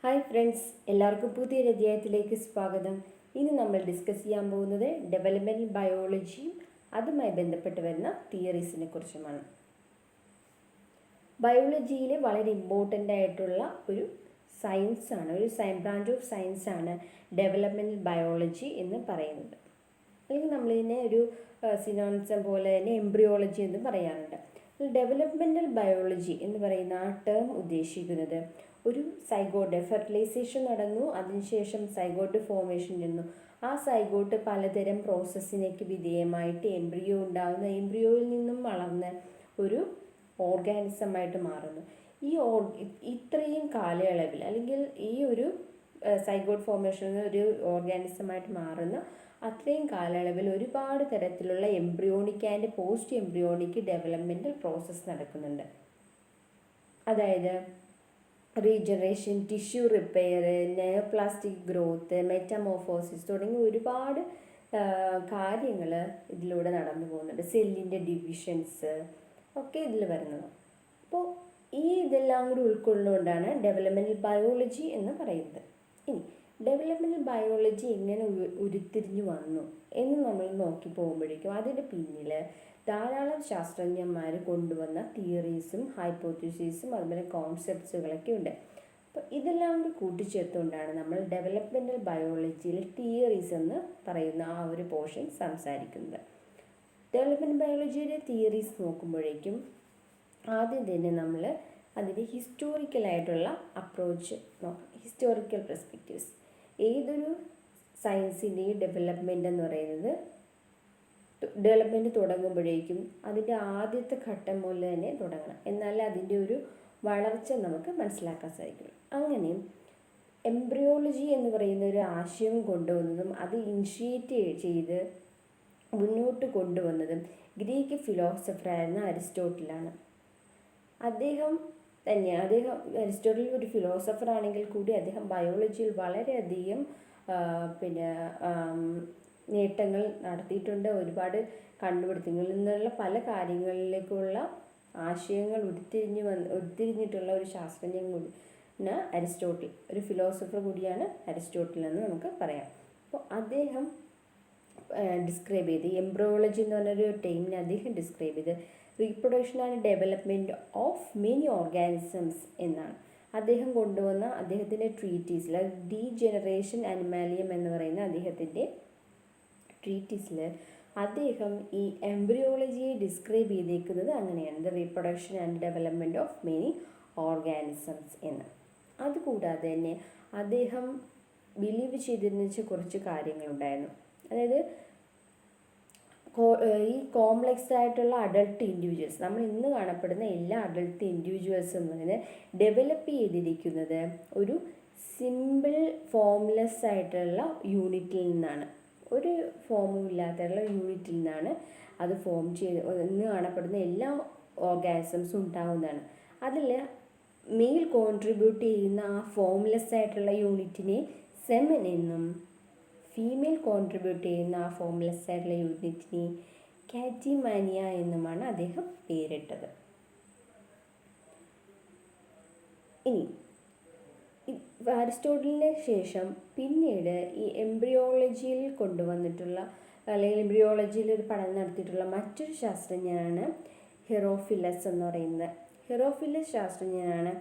Hi friends, എല്ലാവർക്കും പുതിയൊരു അധ്യായത്തിലേക്ക് സ്വാഗതം. ഇനി നമ്മൾ ഡിസ്കസ് ചെയ്യാൻ പോകുന്നത് ഡെവലപ്മെൻറ്റൽ ബയോളജിയും അതുമായി ബന്ധപ്പെട്ട് വരുന്ന തിയറീസിനെ കുറിച്ചുമാണ്. ബയോളജിയിൽ വളരെ ഇമ്പോർട്ടൻ്റ് ആയിട്ടുള്ള ഒരു സയൻസാണ്, ഒരു ബ്രാഞ്ച് ഓഫ് സയൻസാണ് ഡെവലപ്മെൻറ്റൽ ബയോളജി എന്ന് പറയുന്നത്. അല്ലെങ്കിൽ നമ്മളിതിനെ ഒരു സിനോണിസം പോലെ തന്നെ എംബ്രിയോളജി എന്ന് പറയാറുണ്ട്. ഡെവലപ്മെൻറ്റൽ ബയോളജി എന്ന് പറയുന്ന ആ ടേം ഉദ്ദേശിക്കുന്നത് ഒരു സൈഗോട്ട് ഫെർട്ടിലൈസേഷൻ നടന്നു, അതിനുശേഷം സൈഗോട്ട് ഫോർമേഷൻ നടന്നു. ആ സൈഗോട്ട് പലതരം പ്രോസസ്സിനേക്ക് വിധേയമായിട്ട് എംബ്രിയോ ഉണ്ടാകുന്ന, എംബ്രിയോയിൽ നിന്നും വളർന്ന് ഒരു ഓർഗാനിസമായിട്ട് മാറുന്നു. ഇത്രയും കാലയളവിൽ അല്ലെങ്കിൽ ഈ ഒരു സൈഗോട്ട് ഫോർമേഷൻ ഒരു ഓർഗാനിസമായിട്ട് മാറുന്ന അത്രയും കാലയളവിൽ ഒരുപാട് തരത്തിലുള്ള embryonic and post embryonic developmental process നടക്കുന്നുണ്ട്. അതായത് regeneration, tissue repair, neoplastic growth, metamorphosis തുടങ്ങിയ ഒരുപാട് കാര്യങ്ങൾ ഇതിലൂടെ നടന്നു പോകുന്നുണ്ട്. സെല്ലിൻ്റെ ഡിവിഷൻസ് ഒക്കെ ഇതിൽ വരുന്നത്. അപ്പോൾ ഇതെല്ലാം കൂടി ഉൾക്കൊള്ളുകൊണ്ടാണ് ഡെവലപ്മെൻറ്റൽ ബയോളജി എന്ന് പറയുന്നത്. ഇനി ഡെവലപ്മെൻറ്റൽ ബയോളജി എങ്ങനെ ഉരുത്തിരിഞ്ഞു വന്നു എന്ന് നമ്മൾ നോക്കി പോകുമ്പോഴേക്കും അതിൻ്റെ പിന്നിൽ ധാരാളം ശാസ്ത്രജ്ഞന്മാർ കൊണ്ടുവന്ന തിയറീസും ഹൈപ്പോത്തസിസും അതുപോലെ കോൺസെപ്റ്റ്സുകളൊക്കെ ഉണ്ട്. അപ്പോൾ ഇതെല്ലാം കൂടി കൂട്ടിച്ചേർത്തുകൊണ്ടാണ് നമ്മൾ ഡെവലപ്മെൻറ്റൽ ബയോളജിയിൽ തിയറീസ് എന്ന് പറയുന്ന ആ ഒരു പോർഷൻ സംസാരിക്കുന്നത്. ഡെവലപ്മെൻറ്റ് ബയോളജിയുടെ തിയറീസ് നോക്കുമ്പോഴേക്കും ആദ്യം തന്നെ നമ്മൾ അതിൻ്റെ ഹിസ്റ്റോറിക്കലായിട്ടുള്ള അപ്രോച്ച് നോക്കാം. Historical perspectives. ഏതൊരു സയൻസിൻ്റെയും ഡെവലപ്മെൻ്റ് എന്ന് പറയുന്നത് ഡെവലപ്മെൻറ്റ് തുടങ്ങുമ്പോഴേക്കും അതിൻ്റെ ആദ്യത്തെ ഘട്ടം മുതൽ തന്നെ തുടങ്ങണം, എന്നാലേ അതിൻ്റെ ഒരു വളർച്ച നമുക്ക് മനസ്സിലാക്കാൻ സാധിക്കുള്ളൂ. അങ്ങനെ എംബ്രിയോളജി എന്ന് പറയുന്ന ഒരു ആശയം കൊണ്ടുവന്നതും അത് ഇനിഷ്യേറ്റ് ചെയ്ത് മുന്നോട്ട് കൊണ്ടുവന്നതും ഗ്രീക്ക് ഫിലോസഫറായിരുന്ന അരിസ്റ്റോട്ടിലാണ്. അദ്ദേഹം അരിസ്റ്റോട്ടിൽ ഒരു ഫിലോസഫർ ആണെങ്കിൽ കൂടി അദ്ദേഹം ബയോളജിയിൽ വളരെയധികം നേട്ടങ്ങൾ നടത്തിയിട്ടുണ്ട്. ഒരുപാട് കണ്ടുപിടുത്തങ്ങളിൽ നിന്നുള്ള പല കാര്യങ്ങളിലേക്കുള്ള ആശയങ്ങൾ ഉരുത്തിരിഞ്ഞിട്ടുള്ള ഒരു ശാസ്ത്രജ്ഞൻ കൂടിയാണ് അരിസ്റ്റോട്ടിൽ. ഒരു ഫിലോസഫർ കൂടിയാണ് അരിസ്റ്റോട്ടിൽ എന്ന് നമുക്ക് പറയാം. അപ്പോൾ അദ്ദേഹം ഡിസ്ക്രൈബ് ചെയ്ത് എംബ്രിയോളജി എന്ന് പറഞ്ഞൊരു ടൈമിനെ അദ്ദേഹം ഡിസ്ക്രൈബ് ചെയ്ത് reproduction and development of many organisms എന്നാണ്. അദ്ദേഹം കൊണ്ടുവന്ന അദ്ദേഹത്തിൻ്റെ ട്രീറ്റീസിൽ ഡീജനറേഷൻ അനിമാലിയം എന്ന് പറയുന്ന അദ്ദേഹത്തിൻ്റെ ട്രീറ്റീസിൽ അദ്ദേഹം ഈ എംബ്രിയോളജിയെ ഡിസ്ക്രൈബ് ചെയ്തേക്കുന്നത് അങ്ങനെയാണ്, the reproduction and development of many organisms എന്ന്. അതുകൂടാതെ തന്നെ അദ്ദേഹം ബിലീവ് ചെയ്തിരുന്ന കുറച്ച് കാര്യങ്ങളുണ്ടായിരുന്നു. അതായത് ഈ കോംപ്ലക്സ് ആയിട്ടുള്ള അഡൾട്ട് ഇൻഡിവിജ്വൽസ്, നമ്മൾ ഇന്ന് കാണപ്പെടുന്ന എല്ലാ അഡൾട്ട് ഇൻഡിവിജ്വൽസും എന്ന് പറയുന്നത് ഡെവലപ്പ് ചെയ്തിരിക്കുന്നത് ഒരു സിമ്പിൾ ഫോംലെസ് ആയിട്ടുള്ള യൂണിറ്റിൽ നിന്നാണ്. ഒരു ഫോമും ഇല്ലാത്തുള്ള യൂണിറ്റിൽ നിന്നാണ് അത് ഫോം ചെയ്ത് ഇന്ന് കാണപ്പെടുന്ന എല്ലാ ഓർഗാനിസംസും ഉണ്ടാകുന്നതാണ്. അതിൽ മെയിൽ കോൺട്രിബ്യൂട്ട് ചെയ്യുന്ന ആ ഫോംലെസ് ആയിട്ടുള്ള യൂണിറ്റിനെ സെമൻ എന്നും ഫീമെയിൽ കോൺട്രിബ്യൂട്ട് ചെയ്യുന്ന ആ ഫോംലെസ് ആയിട്ടുള്ള യൂണിറ്റിനെ കാറ്റിമാനിയ എന്നുമാണ് അദ്ദേഹം പേരിട്ടത്. ഇനി അരിസ്റ്റോട്ടലിന് ശേഷം പിന്നീട് ഈ എംബ്രിയോളജിയിൽ കൊണ്ടുവന്നിട്ടുള്ള അല്ലെങ്കിൽ എംബ്രിയോളജിയിൽ ഒരു പഠനം നടത്തിയിട്ടുള്ള മറ്റൊരു ശാസ്ത്രജ്ഞനാണ് ഹെറോഫിലസ് എന്ന് പറയുന്നത്. ഹെറോഫിലസ് ശാസ്ത്രജ്ഞനാണ്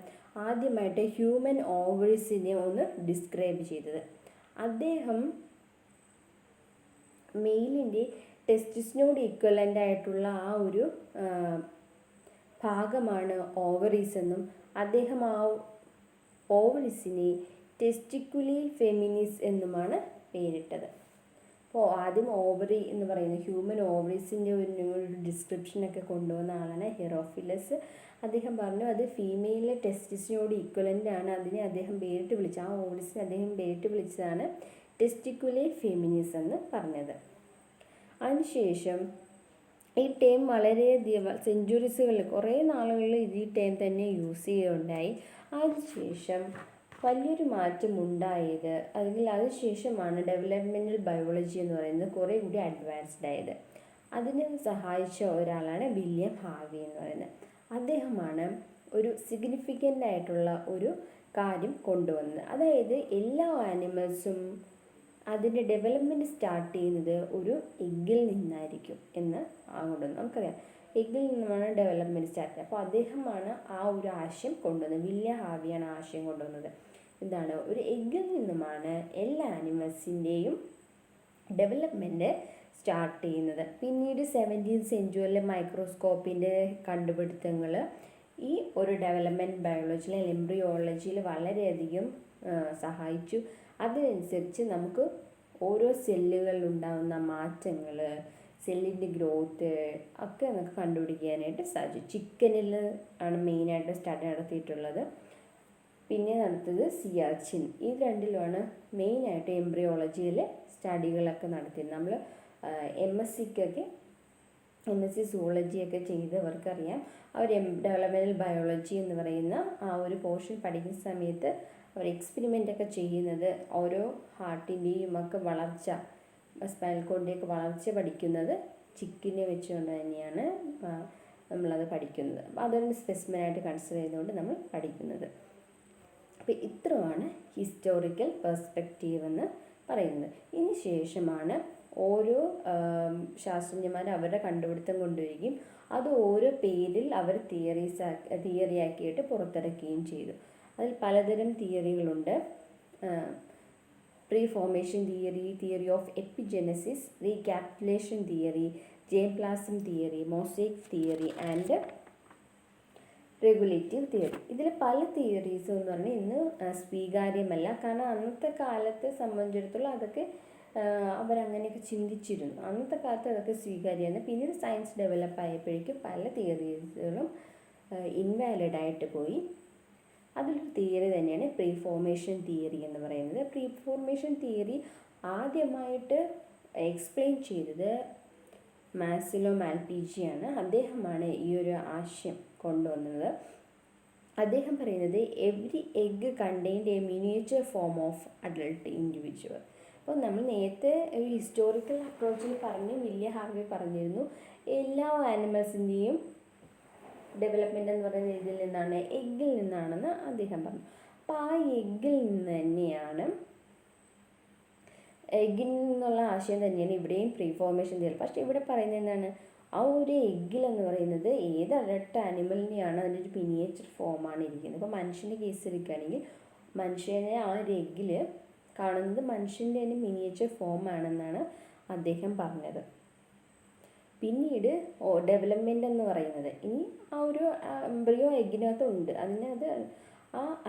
ആദ്യമായിട്ട് ഹ്യൂമൻ ഓവറീസിനെ ഒന്ന് ഡിസ്ക്രൈബ് ചെയ്തത്. അദ്ദേഹം മെയിലിൻ്റെ ടെസ്റ്റിസിനോട് ഈക്വലൻ്റ് ആയിട്ടുള്ള ആ ഒരു ഭാഗമാണ് ഓവറീസ് എന്നും അദ്ദേഹം ആ ഓവറീസിനെ ടെസ്റ്റിക്കുലി ഫെമിനിസ് എന്നുമാണ് പേരിട്ടത്. അപ്പോൾ ആദ്യം ഓവറി എന്ന് പറയുന്ന ഹ്യൂമൻ ഓവറീസിൻ്റെ ഒരു ഡിസ്ക്രിപ്ഷനൊക്കെ കൊണ്ടുവന്ന ആളാണ് ഹെറോഫിലസ്. അദ്ദേഹം പറഞ്ഞു അത് ഫീമെയിലെ ടെസ്റ്റിസിനോട് ഈക്വലൻ്റ് ആണ്. അതിനെ അദ്ദേഹം പേരിട്ട് വിളിച്ചു, ആ ഓവറീസിനെ അദ്ദേഹം പേരിട്ട് വിളിച്ചതാണ് ടെസ്റ്റിക്കുലി ഫെമിനിസ് എന്ന് പറഞ്ഞത്. അതിനുശേഷം ഈ ടേം വളരെയധികം സെഞ്ച്വറീസുകളിൽ കുറേ നാളുകളിൽ ഈ ടേം തന്നെ യൂസ് ചെയ്യുകയുണ്ടായി. അതിനുശേഷം വലിയൊരു മാറ്റം ഉണ്ടായത്, അല്ലെങ്കിൽ അതിനുശേഷമാണ് ഡെവലപ്മെൻറ്റൽ ബയോളജി എന്ന് പറയുന്നത് കുറേ കൂടി അഡ്വാൻസ്ഡ് ആയത്. അതിനെ സഹായിച്ച ഒരാളാണ് വില്യം ഹാർവി എന്ന് പറയുന്നത്. അദ്ദേഹമാണ് ഒരു സിഗ്നിഫിക്കൻ്റ് ആയിട്ടുള്ള ഒരു കാര്യം കൊണ്ടുവന്നത്. അതായത് എല്ലാ ആനിമൽസും അതിൻ്റെ ഡെവലപ്മെൻറ്റ് സ്റ്റാർട്ട് ചെയ്യുന്നത് ഒരു എഗ്ഗിൽ നിന്നായിരിക്കും എന്ന് കൊണ്ടുവന്നത്. നമുക്കറിയാം എഗ്ഗിൽ നിന്നുമാണ് ഡെവലപ്മെൻറ്റ് സ്റ്റാർട്ട് ചെയ്യുന്നത്. അപ്പോൾ അദ്ദേഹമാണ് ആ ഒരു ആശയം കൊണ്ടുവന്നത്. വില്യം ഹാർവിയാണ് ആശയം കൊണ്ടുവന്നത്. എന്താണ്, ഒരു എഗ്ഗിൽ നിന്നുമാണ് എല്ലാ ആനിമൽസിൻ്റെയും ഡെവലപ്മെൻറ്റ് സ്റ്റാർട്ട് ചെയ്യുന്നത്. പിന്നീട് 17th സെഞ്ച്വറിയിലെ മൈക്രോസ്കോപ്പിൻ്റെ കണ്ടുപിടുത്തങ്ങൾ ഈ ഒരു ഡെവലപ്മെൻറ്റ് ബയോളജിയിൽ എംബ്രിയോളജിയിൽ വളരെയധികം സഹായിച്ചു. അതിനനുസരിച്ച് നമുക്ക് ഓരോ സെല്ലുകളിലുണ്ടാകുന്ന മാറ്റങ്ങൾ, സെല്ലിൻ്റെ ഗ്രോത്ത് ഒക്കെ നമുക്ക് കണ്ടുപിടിക്കാനായിട്ട് സാധിച്ചു. ചിക്കനിൽ ആണ് മെയിനായിട്ട് സ്റ്റഡി നടത്തിയിട്ടുള്ളത്. പിന്നെ നടത്തിയത് സിയാച്ചിൻ. ഈ രണ്ടിലുമാണ് മെയിനായിട്ട് എംബ്രിയോളജിയിൽ സ്റ്റഡികളൊക്കെ നടത്തിയത്. നമ്മൾ MSc സൂളജിയൊക്കെ ചെയ്തവർക്കറിയാം. അവർ ഡെവലപ്മെൻറ്റൽ ബയോളജി എന്ന് പറയുന്ന ആ ഒരു പോർഷൻ പഠിക്കുന്ന സമയത്ത് അവർ എക്സ്പെരിമെൻ്റ് ഒക്കെ ചെയ്യുന്നത് ഓരോ ഹാർട്ടിൻ്റെയും ഒക്കെ വളർച്ച, സ്പൈനൽ കോഡിൻ്റെയൊക്കെ വളർച്ച പഠിക്കുന്നത് ചിക്കിനെ വെച്ചുകൊണ്ട് തന്നെയാണ് നമ്മളത് പഠിക്കുന്നത്. അതൊരു സ്പെസിമെനായിട്ട് കൺസിഡർ ചെയ്തുകൊണ്ട് നമ്മൾ പഠിക്കുന്നത്. അപ്പോൾ ഇത്രയാണ് ഹിസ്റ്റോറിക്കൽ പെർസ്പെക്റ്റീവ് എന്ന് പറയുന്നത്. ഇതിന് ശേഷമാണ് ഓരോ ശാസ്ത്രജ്ഞന്മാർ അവരുടെ കണ്ടുപിടുത്തം കൊണ്ടുവരികയും അത് ഓരോ പേരിൽ അവർ തിയറിയാക്കിയിട്ട് പുറത്തിറക്കുകയും ചെയ്തു. അതിൽ പലതരം തിയറികളുണ്ട്. Preformation theory, theory of epigenesis, recapitulation theory, germplasm theory, mosaic theory and regulative theory. ഇതിൽ പല തിയറീസും എന്ന് പറഞ്ഞാൽ ഇന്ന് സ്വീകാര്യമല്ല. കാരണം അന്നത്തെ കാലത്തെ സംബന്ധിച്ചിടത്തോളം അതൊക്കെ അവരങ്ങനെയൊക്കെ ചിന്തിച്ചിരുന്നു. അന്നത്തെ കാലത്ത് അതൊക്കെ സ്വീകാര്യമാണ്. പിന്നീട് സയൻസ് ഡെവലപ്പ് ആയപ്പോഴേക്കും പല തിയറീസുകളും ഇൻവാലിഡായിട്ട് പോയി. അതിലൊരു തിയറി തന്നെയാണ് പ്രീ ഫോർമേഷൻ തിയറി എന്ന് പറയുന്നത്. പ്രീ ഫോർമേഷൻ തിയറി ആദ്യമായിട്ട് എക്സ്പ്ലെയിൻ ചെയ്തത് മാസ്ലോ മാൽപീജിയാണ്. അദ്ദേഹമാണ് ഈ ഒരു ആശയം കൊണ്ടുവന്നത്. അദ്ദേഹം പറയുന്നത് every egg contained A miniature form of adult individual. അപ്പോൾ നമ്മൾ നേരത്തെ ഒരു ഹിസ്റ്റോറിക്കൽ അപ്രോച്ചിൽ വില്യം ഹാർവി പറഞ്ഞിരുന്നു എല്ലാ ആനിമൽസിൻ്റെയും ഡെവലപ്മെൻ്റ് എന്ന് പറയുന്ന ഇതിൽ നിന്നാണ്, എഗ്ഗിൽ നിന്നാണെന്ന് അദ്ദേഹം പറഞ്ഞു. അപ്പോൾ ആ എഗ്ഗിൽ നിന്ന് തന്നെയാണ്, എഗ്ഗിൽ നിന്നുള്ള ആശയം തന്നെയാണ് ഇവിടെയും പ്രീ ഫോർമേഷൻ തിയറി. പക്ഷേ ഇവിടെ പറയുന്നത് എന്താണ്, ആ ഒരു എഗ്ഗിലെന്ന് പറയുന്നത് ഏത് അഡൾട്ട് ആനിമലിനെയാണ് അതിൻ്റെ ഒരു മിനിയേച്ചർ ഫോമാണ് ഇരിക്കുന്നത്. ഇപ്പോൾ മനുഷ്യൻ്റെ കേസ് എടുക്കുകയാണെങ്കിൽ മനുഷ്യനെ ആ ഒരു എഗ്ഗിൽ കാണുന്നത് മനുഷ്യൻ്റെ തന്നെ മിനിയേച്ചർ ഫോമാണെന്നാണ് അദ്ദേഹം പറഞ്ഞത്. പിന്നീട് ഡെവലപ്മെൻ്റ് എന്ന് പറയുന്നത് ഇനി ആ ഒരു എംബ്രിയോ എഗ്ഗിനകത്ത് ഉണ്ട്,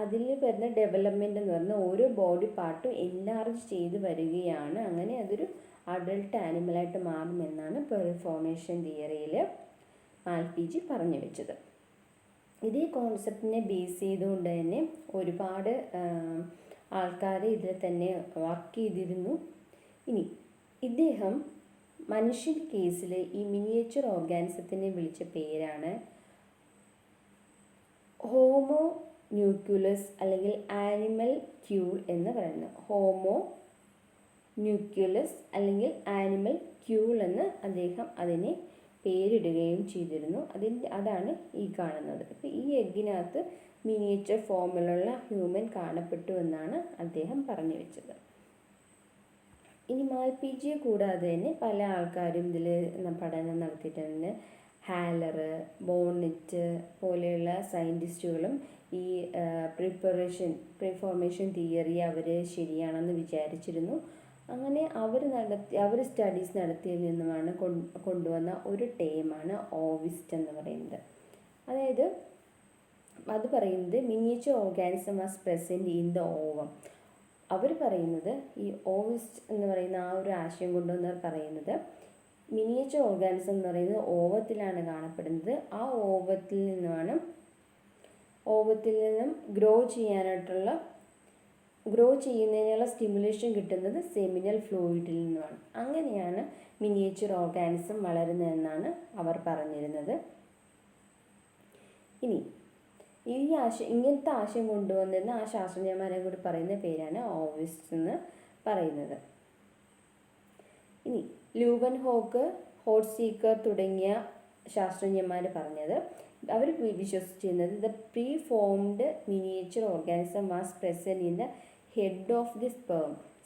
അതിൽ വരുന്ന ഡെവലപ്മെൻ്റ് എന്ന് പറയുന്നത് ഓരോ ബോഡി പാർട്ടും എൻലാർജ് ചെയ്ത് വരികയാണ്. അങ്ങനെ അതൊരു അഡൾട്ട് ആനിമലായിട്ട് മാറുമെന്നാണ് പെർഫോർമേഷൻ തിയറിയിൽ മാൽപീജി പറഞ്ഞു വെച്ചത്. ഇതേ കോൺസെപ്റ്റിനെ ബേസ് ചെയ്തുകൊണ്ട് തന്നെ ഒരുപാട് ആൾക്കാർ ഇതിൽ തന്നെ വർക്ക് ചെയ്തിരുന്നു. ഇനി ഇദ്ദേഹം മനുഷ്യൻ്റെ കേസിൽ ഈ മിനിയേച്ചർ ഓർഗാനിസത്തിനെ വിളിച്ച പേരാണ് ഹോമോ ന്യൂക്യുലസ് അല്ലെങ്കിൽ ആനിമൽ ക്യൂൾ എന്ന് പറയുന്നത്. ഹോമോ ന്യൂക്യുലസ് അല്ലെങ്കിൽ ആനിമൽ ക്യൂൾ എന്ന് അദ്ദേഹം അതിനെ പേരിടുകയും ചെയ്തിരുന്നു. അതാണ് ഈ കാണുന്നത്. ഇപ്പോൾ ഈ എഗ്ഗിനകത്ത് മിനിയേച്ചർ ഫോമിലുള്ള ഹ്യൂമൻ കാണപ്പെട്ടു എന്നാണ് അദ്ദേഹം പറഞ്ഞു വെച്ചത്. ഇനി മാൽപീജിയെ കൂടാതെ തന്നെ പല ആൾക്കാരും ഇതിൽ പഠനം നടത്തിയിട്ടുണ്ട്. ഹാലർ, ബോണിറ്റ് പോലെയുള്ള സയൻറ്റിസ്റ്റുകളും ഈ പ്രീഫോർമേഷൻ തിയറി അവർ ശരിയാണെന്ന് വിചാരിച്ചിരുന്നു. അങ്ങനെ അവർ സ്റ്റഡീസ് നടത്തിയതിൽ നിന്നുമാണ് കൊണ്ടുവന്ന ഒരു ടേമാണ് ഓവിസ്റ്റ് എന്ന് പറയുന്നത്. അതായത് അത് പറയുന്നത് miniature organism was present in the ovum. അവർ പറയുന്നത് ഈ ഓവിസ്റ്റ് എന്ന് പറയുന്ന ആ ഒരു ആശയം കൊണ്ടുവന്നവർ പറയുന്നത് മിനിയേച്ചർ ഓർഗാനിസം എന്ന് പറയുന്നത് ഓവത്തിലാണ് കാണപ്പെടുന്നത്. ആ ഓവത്തിൽ നിന്നും ഗ്രോ ചെയ്യുന്നതിനുള്ള സ്റ്റിമുലേഷൻ കിട്ടുന്നത് സെമിനൽ ഫ്ലൂയിഡിൽ നിന്നുമാണ്. അങ്ങനെയാണ് മിനിയേച്ചർ ഓർഗാനിസം വളരുന്നതെന്നാണ് അവർ പറഞ്ഞിരുന്നത്. ഇനി ഇങ്ങനത്തെ ആശയം കൊണ്ടുവന്നിരുന്ന ആ ശാസ്ത്രജ്ഞന്മാരെ കൂടി പറയുന്ന പേരാണ് ഓവിസ്റ്റ് എന്ന് പറയുന്നത്. ഇനി ലൂവൻ ഹോക്ക്, ഹോട്ട് സീക്കർ തുടങ്ങിയ ശാസ്ത്രജ്ഞന്മാർ പറഞ്ഞത് അവർ വിശ്വസിച്ചിരുന്നത് the preformed miniature organism was present in the head of the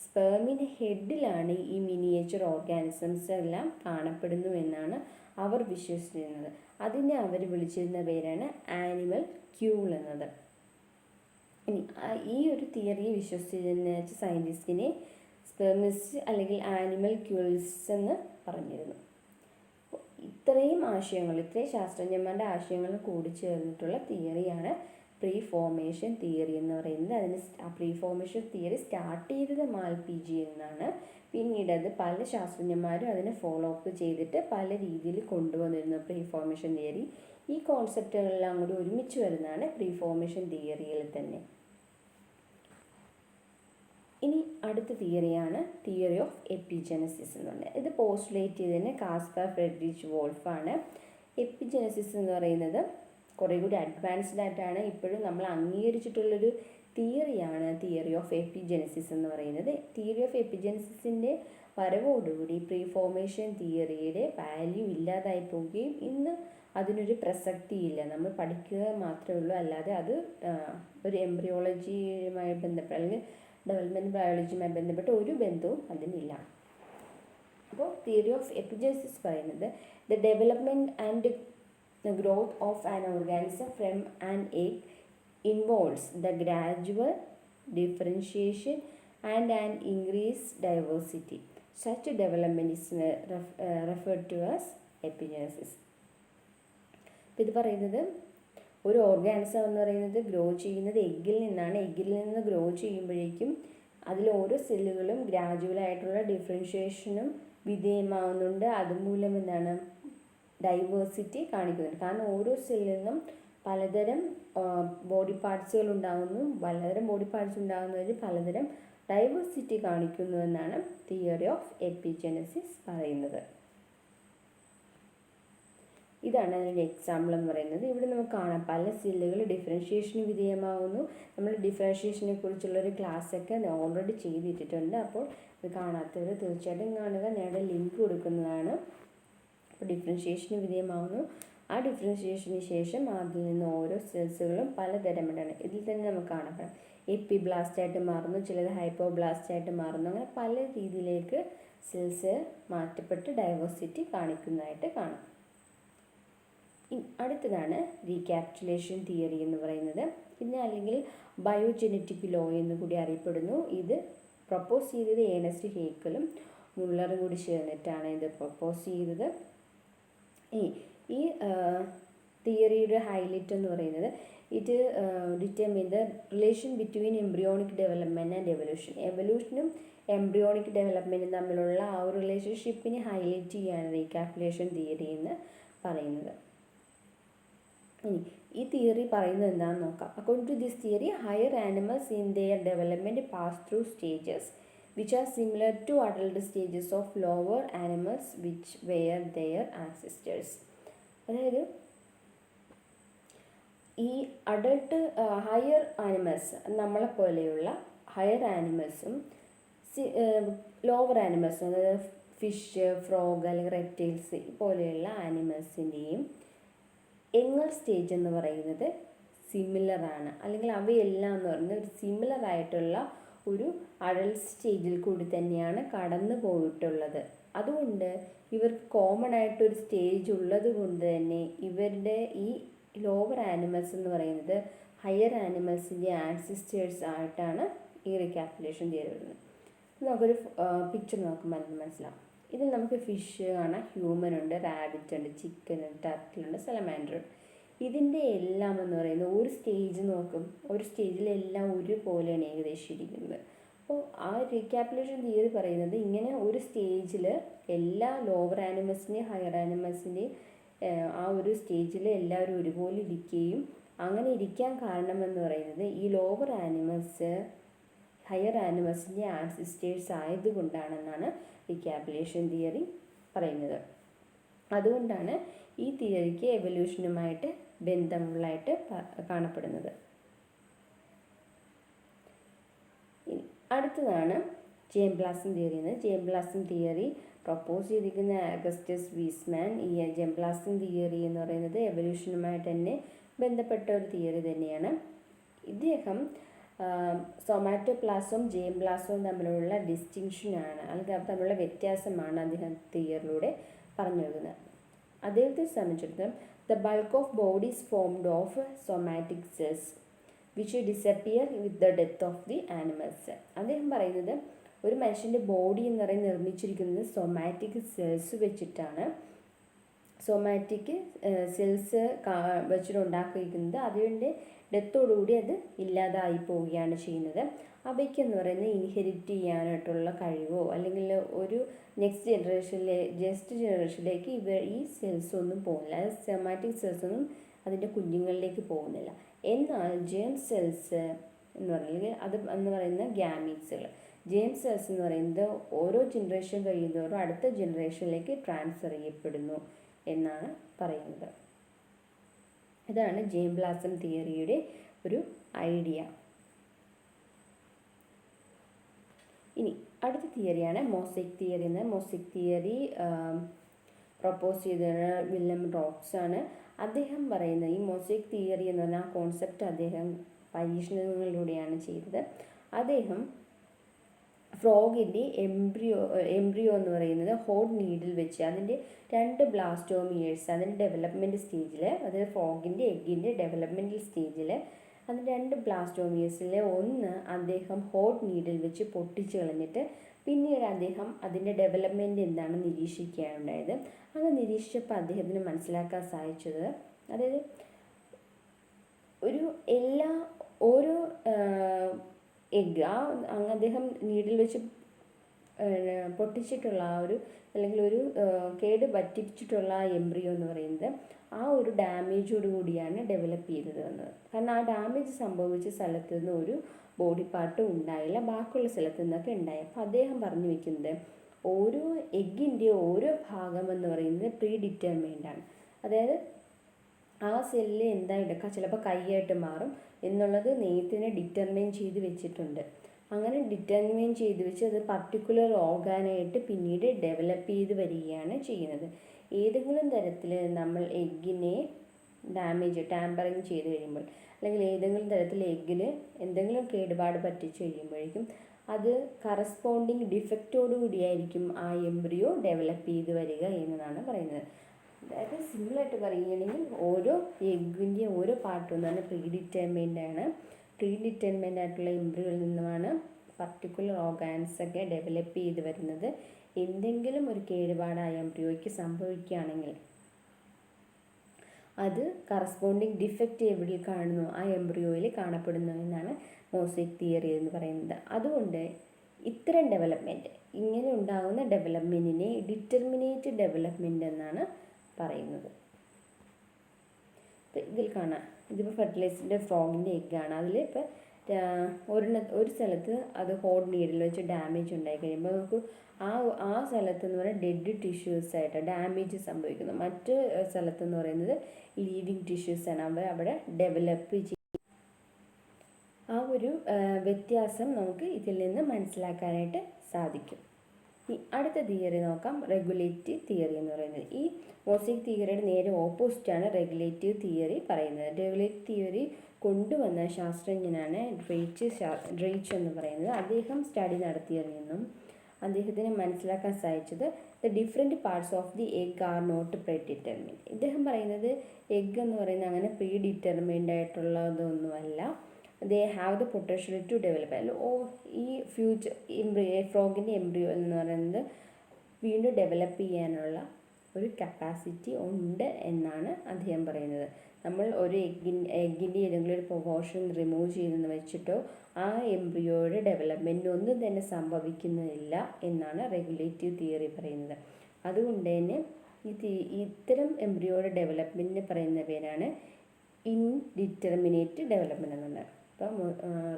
സ്പേമിൻ്റെ ഹെഡിലാണ് ഈ മിനിയേച്ചർ ഓർഗാനിസംസ് എല്ലാം കാണപ്പെടുന്നു എന്നാണ് അവർ വിശ്വസിച്ചിരുന്നത്. അതിനെ അവർ വിളിച്ചിരുന്ന പേരാണ് ആനിമൽ ക്യൂൾ എന്നത്. ഇനി ഈ ഒരു തിയറി വിശ്വസിച്ചിരുന്ന സയൻറ്റിസ്റ്റിനെ സ്പെർമിസ്റ്റ് അല്ലെങ്കിൽ ആനിമൽ ക്യൂൾസ് എന്ന് പറഞ്ഞിരുന്നു. ഇത്രയും ശാസ്ത്രജ്ഞന്മാരുടെ ആശയങ്ങൾ കൂടിച്ചേർന്നിട്ടുള്ള തിയറിയാണ് പ്രീ ഫോർമേഷൻ തിയറി എന്ന് പറയുന്നത്. അതിന് പ്രീ ഫോർമേഷൻ തിയറി സ്റ്റാർട്ട് ചെയ്തത് മാൽപിജി എന്നാണ്. പിന്നീട് അത് പല ശാസ്ത്രജ്ഞന്മാരും അതിനെ ഫോളോ അപ്പ് ചെയ്തിട്ട് പല രീതിയിൽ കൊണ്ടുവന്നിരുന്നു പ്രീ ഫോർമേഷൻ തിയറി. ഈ കോൺസെപ്റ്റുകളെല്ലാം കൂടി ഒരുമിച്ച് വരുന്നതാണ് പ്രീ ഫോർമേഷൻ തിയറിയിൽ തന്നെ. ഇനി അടുത്ത തിയറിയാണ് തിയറി ഓഫ് എപ്പിജെനസിസ് എന്ന് പറയുന്നത്. ഇത് പോസ്റ്റുലേറ്റ് ചെയ്തതിന് കാസ്പർ ഫ്രെഡ്രിച്ച് വോൾഫാണ്. എപ്പിജെനസിസ് എന്ന് പറയുന്നത് കുറേ കൂടി അഡ്വാൻസ്ഡ് ആയിട്ടാണ് ഇപ്പോഴും നമ്മൾ അംഗീകരിച്ചിട്ടുള്ളൊരു തിയറിയാണ് തിയറി ഓഫ് എപ്പിജെനസിസ് എന്ന് പറയുന്നത്. തിയറി ഓഫ് എപ്പിജെനസിസിൻ്റെ വരവോടുകൂടി പ്രീ ഫോർമേഷൻ തിയറിയുടെ വാല്യൂ ഇല്ലാതായി പോവുകയും ഇന്ന് അതിനൊരു പ്രസക്തിയില്ല. നമ്മൾ പഠിക്കുക മാത്രമേ ഉള്ളൂ, അല്ലാതെ അത് ഒരു എംബ്രിയോളജിയുമായി ബന്ധപ്പെട്ട അല്ലെങ്കിൽ ഡെവലപ്മെൻറ്റ് ബയോളജിയുമായി ബന്ധപ്പെട്ട ഒരു ബന്ധവും അതിനില്ല. അപ്പോൾ തിയറി ഓഫ് എപ്പിജെനസിസ് പറയുന്നത് the development and the growth of an organism from an egg involves the gradual differentiation and an increased diversity. Such development is referred to as epigenesis. ഇത് പറയുന്നത് ഒരു ഓർഗാനിസം എന്ന് പറയുന്നത് ഗ്രോ ചെയ്യുന്നത് എഗ്ഗിൽ നിന്നാണ്. എഗ്ഗിൽ നിന്ന് ഗ്രോ ചെയ്യുമ്പോഴേക്കും അതിൽ ഓരോ സെല്ലുകളും ഗ്രാജുവലായിട്ടുള്ള ഡിഫറൻഷിയേഷനും വിധേയമാവുന്നുണ്ട്. അതുമൂലം എന്താണ് ഡൈവേഴ്സിറ്റി കാണിക്കുന്നുണ്ട്. കാരണം ഓരോ സെല്ലിൽ നിന്നും പലതരം ബോഡി പാർട്സുകൾ ഉണ്ടാകുന്നു. പലതരം ബോഡി പാർട്സ് ഉണ്ടാകുന്നതിൽ പലതരം ഡൈവേഴ്സിറ്റി കാണിക്കുന്നു എന്നാണ് തിയറി ഓഫ് എപ്പിജെനസിസ് പറയുന്നത്. ഇതാണ് അതിൻ്റെ എക്സാമ്പിൾ എന്ന് പറയുന്നത്. ഇവിടെ നമുക്ക് കാണാം പല സെല്ലുകൾ ഡിഫറൻഷിയേഷന് വിധേയമാകുന്നു. നമ്മൾ ഡിഫറൻഷിയേഷനെ കുറിച്ചുള്ളൊരു ക്ലാസ്സൊക്കെ ഓൾറെഡി ചെയ്തിട്ടിട്ടുണ്ട്. അപ്പോൾ ഇത് കാണാത്തവർ തീർച്ചയായിട്ടും കാണുക. ഞാനിവിടെ ലിങ്ക് കൊടുക്കുന്നതാണ്. ഡിഫറൻഷിയേഷന് വിധേയമാകുന്നു. ആ ഡിഫറൻഷിയേഷന് ശേഷം അതിൽ നിന്ന് ഓരോ സെൽസുകളും പലതരമാണ്. ഇതിൽ തന്നെ നമുക്ക് കാണാം എപ്പിബ്ലാസ്റ്റായിട്ട് മാറുന്നു, ചിലത് ഹൈപ്പോബ്ലാസ്റ്റായിട്ട് മാറുന്നു. അങ്ങനെ പല രീതിയിലേക്ക് സെൽസ് മാറ്റപ്പെട്ട് ഡൈവേഴ്സിറ്റി കാണിക്കുന്നതായിട്ട് കാണാം. അടുത്തതാണ് റീക്യാപ്റ്റുലേഷൻ തിയറി എന്ന് പറയുന്നത്. ഇതിനെ അല്ലെങ്കിൽ ബയോജെനറ്റിക് ലോ എന്ന് കൂടി അറിയപ്പെടുന്നു. ഇത് പ്രപ്പോസ് ചെയ്തത് ഏണസ്റ്റ് ഹേക്കലും മുള്ളറും കൂടി ചേർന്നിട്ടാണ് ഇത് പ്രപ്പോസ് ചെയ്തത്. ഈ തിയറിയുടെ ഹൈലൈറ്റ് എന്ന് പറയുന്നത് it determine the relation between embryonic development and evolution. എവല്യൂഷനും എംബ്രിയോണിക് ഡെവലപ്മെൻറ്റും തമ്മിലുള്ള ആ ഒരു റിലേഷൻഷിപ്പിനെ ഹൈലൈറ്റ് ചെയ്യാണ് റീക്യാപ്റ്റുലേഷൻ തിയറി എന്ന് പറയുന്നത്. ഇനി ഈ തിയറി പറയുന്നത് എന്താണെന്ന് നോക്കാം. According to this theory higher animals in their development pass through stages which are similar to adult stages of lower animals which were their ancestors. അതായത് ഈ അഡൾട്ട് ഹയർ ആനിമൽസ് നമ്മളെപ്പോലെയുള്ള ഹയർ ആനിമൽസും ലോവർ ആനിമൽസും അതായത് fish, frog അല്ലെങ്കിൽ reptiles പോലെയുള്ള ആനിമൽസിൻ്റെയും എങ്ങൽ stage എന്ന് പറയുന്നത് സിമിലറാണ്. അല്ലെങ്കിൽ അവയെല്ലാം എന്ന് പറയുന്നത് ഒരു സിമിലർ ആയിട്ടുള്ള ഒരു അഡൾട്ട് സ്റ്റേജിൽ കൂടി തന്നെയാണ് കടന്നു പോയിട്ടുള്ളത്. അതുകൊണ്ട് ഇവർക്ക് കോമൺ ആയിട്ടൊരു സ്റ്റേജ് ഉള്ളത് കൊണ്ട് തന്നെ ഇവരുടെ ഈ ലോവർ ആനിമൽസ് എന്ന് പറയുന്നത് ഹയർ ആനിമൽസിൻ്റെ ആൻസിസ്റ്റേഴ്സ് ആയിട്ടാണ് ഈ റീക്യാപ്റ്റുലേഷൻ തിയറി വരുന്നത്. നമുക്കൊരു പിക്ചർ നോക്കുമ്പോൾ മനസ്സിലാവും. ഇതിൽ നമുക്ക് ഫിഷ് കാണാം, ഹ്യൂമൻ ഉണ്ട്, റാബിറ്റ് ഉണ്ട്, ചിക്കൻ ഉണ്ട്, ടർട്ടിലുണ്ട്, സലമാൻഡർ ഉണ്ട്. ഇതിൻ്റെ എല്ലാം എന്ന് പറയുന്നത് ഒരു സ്റ്റേജ് നോക്കും, ഒരു സ്റ്റേജിലെല്ലാം ഒരുപോലെയാണ് ഏകദേശം ഇരിക്കുന്നത്. അപ്പോൾ ആ റീക്യാപ്റ്റുലേഷൻ തിയറി പറയുന്നത് ഇങ്ങനെ ഒരു സ്റ്റേജിൽ എല്ലാ ലോവർ ആനിമൽസിൻ്റെയും ഹയർ ആനിമൽസിൻ്റെയും ആ ഒരു സ്റ്റേജിൽ എല്ലാവരും ഒരുപോലെ ഇരിക്കുകയും അങ്ങനെ ഇരിക്കാൻ കാരണമെന്ന് പറയുന്നത് ഈ ലോവർ ആനിമൽസ് ഹയർ ആനിമൽസിൻ്റെ ആൻസിസ്റ്റേഴ്സ് ആയതുകൊണ്ടാണെന്നാണ് റീക്യാപ്റ്റുലേഷൻ തിയറി പറയുന്നത്. അതുകൊണ്ടാണ് ഈ തിയറിക്ക് എവല്യൂഷനുമായിട്ട് ബന്ധമുള്ളതായിട്ട് കാണപ്പെടുന്നത്. അടുത്തതാണ് ജെയിംബ്ലാസം തിയറി എന്ന്. ജെയിംബ്ലാസം തിയറി പ്രൊപ്പോസ് ചെയ്തിരിക്കുന്ന അഗസ്റ്റസ് വീസ്മാൻ. ഈ ജെംപ്ലാസം തിയറി എന്ന് പറയുന്നത് എവല്യൂഷനുമായിട്ട് തന്നെ ബന്ധപ്പെട്ട ഒരു തിയറി തന്നെയാണ്. ഇദ്ദേഹം സൊമാറ്റോപ്ലാസവും ജേംപ്ലാസവും തമ്മിലുള്ള ഡിസ്റ്റിങ്ഷനാണ്, അല്ലെങ്കിൽ തമ്മിലുള്ള വ്യത്യാസമാണ് അദ്ദേഹം തിയറിലൂടെ പറഞ്ഞു വരുന്നത്. അദ്ദേഹത്തെ സംബന്ധിച്ചിടത്തോളം the bulk of bodies formed of somatic cells which disappear with the death of the animals. അദ്ദേഹം പറയുന്നത് ഒരു മനുഷ്യൻ്റെ ബോഡി എന്ന് പറയുന്നത് നിർമ്മിച്ചിരിക്കുന്നത് സൊമാറ്റിക് സെൽസ് വെച്ചിട്ടാണ്. സൊമാറ്റിക് സെൽസ് വെച്ചിട്ടുണ്ടാക്കിയിരിക്കുന്നത് അതിൻ്റെ ഡെത്തോടുകൂടി അത് ഇല്ലാതായി പോവുകയാണ് ചെയ്യുന്നത്. അവയ്ക്കെന്ന് പറയുന്നത് ഇൻഹെറിറ്റ് ചെയ്യാനായിട്ടുള്ള കഴിവോ അല്ലെങ്കിൽ ഒരു നെക്സ്റ്റ് ജനറേഷനിലേക്ക് ഈ സെൽസ് ഒന്നും പോകുന്നില്ല. സൊമാറ്റിക് സെൽസ് ഒന്നും അതിൻ്റെ കുഞ്ഞുങ്ങളിലേക്ക് പോകുന്നില്ല. എന്നാൽ ജേം സെൽസ് എന്ന് പറയുന്നത് അത് എന്ന് പറയുന്ന ഗ്യാമീറ്റ്സുകൾ, ജേം സെൽസ് എന്ന് പറയുന്നത് ഓരോ ജനറേഷൻ കഴിയുന്നതോറും അടുത്ത ജനറേഷനിലേക്ക് ട്രാൻസ്ഫർ ചെയ്യപ്പെടുന്നു എന്നാണ് പറയുന്നത്. ഇതാണ് ജേംപ്ലാസം തിയറിയുടെ ഒരു ഐഡിയ. ഇനി അടുത്ത തിയറിയാണ് Mosaic theory. Mosaic theory propose ചെയ്തത് വില്യം റോക്സ് ആണ്. അദ്ദേഹം പറയുന്നത് ഈ മോസൈക് തിയറി എന്ന് പറഞ്ഞ ആ കോൺസെപ്റ്റ് അദ്ദേഹം പരീക്ഷണങ്ങളിലൂടെയാണ് ചെയ്തത്. അദ്ദേഹം ഫ്രോഗിൻ്റെ എംബ്രിയോ എന്ന് പറയുന്നത് ഹോട്ട് നീഡിൽ വെച്ച് അതിൻ്റെ 2 ബ്ലാസ്റ്റോമിയേഴ്സ് അതിൻ്റെ ഡെവലപ്മെൻറ്റ് സ്റ്റേജിൽ, അതായത് ഫ്രോഗിൻ്റെ എഗ്ഗിൻ്റെ ഡെവലപ്മെൻറ്റൽ സ്റ്റേജിൽ അതിൻ്റെ 2 ബ്ലാസ്റ്റോമിയേഴ്സിലെ ഒന്ന് അദ്ദേഹം ഹോട്ട് നീഡിൽ വെച്ച് പൊട്ടിച്ച് കളഞ്ഞിട്ട് പിന്നീട് അദ്ദേഹം അതിൻ്റെ ഡെവലപ്മെൻറ്റ് എന്താണെന്ന് നിരീക്ഷിക്കുകയാണുണ്ടായത്. അത് നിരീക്ഷിച്ചപ്പോൾ അദ്ദേഹത്തിന് മനസ്സിലാക്കാൻ സാധിച്ചത്, അതായത് ഓരോ എഗ്ഗ് അദ്ദേഹം നീഡിൽ വെച്ച് പൊട്ടിച്ചിട്ടുള്ള ആ ഒരു അല്ലെങ്കിൽ ഒരു കേട് പറ്റിച്ചിട്ടുള്ള എംബ്രിയോ എന്ന് പറയുന്നത് ആ ഒരു ഡാമേജോട് കൂടിയാണ് ഡെവലപ്പ് ചെയ്തത് വന്നത്. കാരണം ആ ഡാമേജ് സംഭവിച്ച സ്ഥലത്ത് നിന്ന് ഒരു ബോഡി പാർട്ടും ഉണ്ടായില്ല, ബാക്കിയുള്ള സ്ഥലത്ത് നിന്നൊക്കെ ഉണ്ടായി. അപ്പോൾ അദ്ദേഹം പറഞ്ഞു വയ്ക്കുന്നത് ഓരോ എഗ്ഗിൻ്റെ ഓരോ ഭാഗം എന്ന് പറയുന്നത് പ്രീ ഡിറ്റർമൈൻഡ് ആണ്. അതായത് ആ സെല്ല് എന്താ എടുക്കുക, ചിലപ്പോൾ കൈയായിട്ട് മാറും എന്നുള്ളത് നേരത്തെ ഡിറ്റർമൈൻ ചെയ്ത് വെച്ചിട്ടുണ്ട്. അങ്ങനെ ഡിറ്റർമൈൻ ചെയ്ത് വെച്ച് അത് പർട്ടിക്കുലർ ഓർഗാനായിട്ട് പിന്നീട് ഡെവലപ്പ് ചെയ്ത് വരികയാണ് ചെയ്യുന്നത്. ഏതെങ്കിലും തരത്തിൽ നമ്മൾ എഗ്ഗിനെ ടാമ്പറിങ് ചെയ്ത് കഴിയുമ്പോൾ അല്ലെങ്കിൽ ഏതെങ്കിലും തരത്തിൽ എഗ്ഗിന് എന്തെങ്കിലും കേടുപാട് പറ്റിച്ച് കഴിയുമ്പോഴേക്കും അത് കറസ്പോണ്ടിങ് ഡിഫക്റ്റോടു കൂടിയായിരിക്കും ആ എംബ്രിയോ ഡെവലപ്പ് ചെയ്ത് വരിക എന്നതാണ് പറയുന്നത്. അതായത് സിമ്പിളായിട്ട് പറയുകയാണെങ്കിൽ ഓരോ എഗ്ഗിൻ്റെ ഓരോ പാർട്ടും എന്ന് പറഞ്ഞാൽ പ്രീഡിറ്റർമൈൻഡ് ആണ്. പ്രീഡിറ്റർമൈൻഡ് ആയിട്ടുള്ള എംബ്രിയോയിൽ നിന്നുമാണ് പർട്ടിക്കുലർ ഓർഗാൻസൊക്കെ ഡെവലപ്പ് ചെയ്ത് വരുന്നത്. എന്തെങ്കിലും ഒരു കേടുപാടായ എംബ്രിയോയ്ക്ക് സംഭവിക്കുകയാണെങ്കിൽ അത് കറസ്പോണ്ടിങ് ഡിഫക്റ്റ് എവിടെ കാണുന്നു ആ എംബ്രിയോയിൽ കാണപ്പെടുന്നു എന്നാണ് മോസൈക് തിയറി എന്ന് പറയുന്നത്. അതുകൊണ്ട് ഇത്തരം ഡെവലപ്മെൻറ്റ് ഇങ്ങനെ ഉണ്ടാകുന്ന ഡെവലപ്മെൻറ്റിനെ ഡിറ്റർമിനേറ്റ് ഡെവലപ്മെൻറ്റ് എന്നാണ് പറയുന്നത്. ഇപ്പം ഇതിൽ കാണാം, ഇതിപ്പോൾ ഫെർട്ടിലൈസിൻ്റെ ഫ്രോഗിൻ്റെ എഗ്ഗാണ്. അതിൽ ഇപ്പോൾ ഒരു സ്ഥലത്ത് അത് ഹോട്ട് നീഡിൽ വെച്ച് ഡാമേജ് ഉണ്ടായി കഴിയുമ്പോൾ നമുക്ക് ആ സ്ഥലത്തെന്ന് പറയുന്നത് ഡെഡ് ടിഷ്യൂസായിട്ട് ഡാമേജ് സംഭവിക്കുന്നു. മറ്റ് സ്ഥലത്തെന്ന് പറയുന്നത് ലീവിങ് ടിഷ്യൂസാണ് അവിടെ ഡെവലപ്പ് ചെയ്യും. ആ ഒരു വ്യത്യാസം നമുക്ക് ഇതിൽ നിന്ന് മനസ്സിലാക്കാനായിട്ട് സാധിക്കും. ഈ അടുത്ത തിയറി നോക്കാം, റെഗുലേറ്റീവ് തിയറി എന്ന് പറയുന്നത്. ഈ മോസൈക് തിയറിയുടെ നേരെ ഓപ്പോസിറ്റാണ് റെഗുലേറ്റീവ് തിയറി പറയുന്നത്. റെഗുലേറ്റീവ് തിയറി കൊണ്ടുവന്ന ശാസ്ത്രജ്ഞനാണ് ഡ്രെയ്ച്ച് എന്ന് പറയുന്നത്. അദ്ദേഹം സ്റ്റഡി നടത്തിയതിൽ നിന്നും അദ്ദേഹത്തിന് മനസ്സിലാക്കാൻ സാധിച്ചത് the different parts of the egg are not predetermined. ഇദ്ദേഹം പറയുന്നത് എഗ് എന്ന് പറയുന്നത് അങ്ങനെ പ്രീ ഡിറ്റർമിൻഡ് ആയിട്ടുള്ളതൊന്നുമല്ല, they have the potential to develop. ഈ ഫ്രോഗിൻ്റെ എംബ്രിയോ എന്ന് പറയുന്നത് വീണ്ടും ഡെവലപ്പ് ചെയ്യാനുള്ള ഒരു കപ്പാസിറ്റി ഉണ്ട് എന്നാണ് അദ്ദേഹം പറയുന്നത്. നമ്മൾ ഒരു എഗ്ഗിൻ്റെ ഏതെങ്കിലും ഒരു പോർഷൻ റിമൂവ് ചെയ്തെന്ന് വെച്ചിട്ടോ ആ എംബ്രിയോയുടെ ഡെവലപ്മെൻറ്റ് ഒന്നും തന്നെ സംഭവിക്കുന്നില്ല എന്നാണ് റെഗുലേറ്റീവ് തിയറി പറയുന്നത്. അതുകൊണ്ട് തന്നെ ഇത്തരം എംബ്രിയോയുടെ ഡെവലപ്മെൻറ്റിന് പറയുന്ന പേരാണ് ഇൻഡിറ്റർമിനേറ്റ് ഡെവലപ്മെൻറ്റ് എന്നുള്ളത്. അപ്പം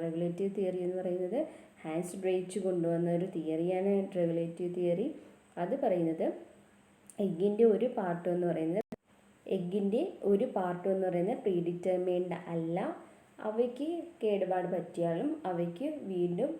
റെഗുലേറ്റീവ് തിയറി എന്ന് പറയുന്നത് ഹാൻസ് ഡ്രെയ്ച്ച് കൊണ്ടുവന്ന ഒരു തിയറിയാണ് റെഗുലേറ്റീവ് തിയറി. അത് പറയുന്നത് എഗ്ഗിൻ്റെ ഒരു പാർട്ട് എന്ന് പറയുന്നത് പ്രീഡിറ്റർമൈൻഡ് അല്ല. അവയ്ക്ക് കേടുപാട് പറ്റിയാലും അവയ്ക്ക് വീണ്ടും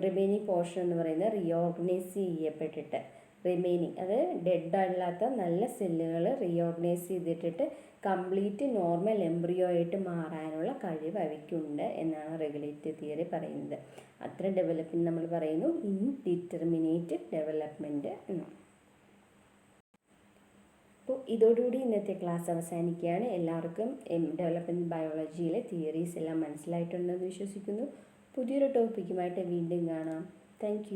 റിമൈനിങ് പോർഷൻ എന്ന് പറയുന്നത് റീഓർഗനൈസ് ചെയ്യപ്പെട്ടിട്ട്, റിമൈനിങ് അത് ഡെഡ് അല്ലാത്ത നല്ല സെല്ലുകൾ റീഓർഗനൈസ് ചെയ്തിട്ടിട്ട് കംപ്ലീറ്റ് നോർമൽ എംബ്രിയോ ആയിട്ട് മാറാനുള്ള കഴിവ് അവയ്ക്കുണ്ട് എന്നാണ് റെഗുലേറ്ററി തിയറി പറയുന്നത്. അത്ര ഡെവലപ്മെൻറ്റ് നമ്മൾ പറയുന്നു ഇൻഡിറ്റർമിനേറ്റ് ഡെവലപ്മെൻറ്റ് എന്നാണ്. അപ്പോൾ ഇതോടുകൂടി ഇന്നത്തെ ക്ലാസ് അവസാനിക്കുകയാണ്. എല്ലാവർക്കും ഡെവലപ്മെൻറ്റ് ബയോളജിയിലെ തിയറീസ് എല്ലാം മനസ്സിലായിട്ടുണ്ടെന്ന് വിശ്വസിക്കുന്നു. പുതിയൊരു ടോപ്പിക്കുമായിട്ട് വീണ്ടും കാണാം. താങ്ക്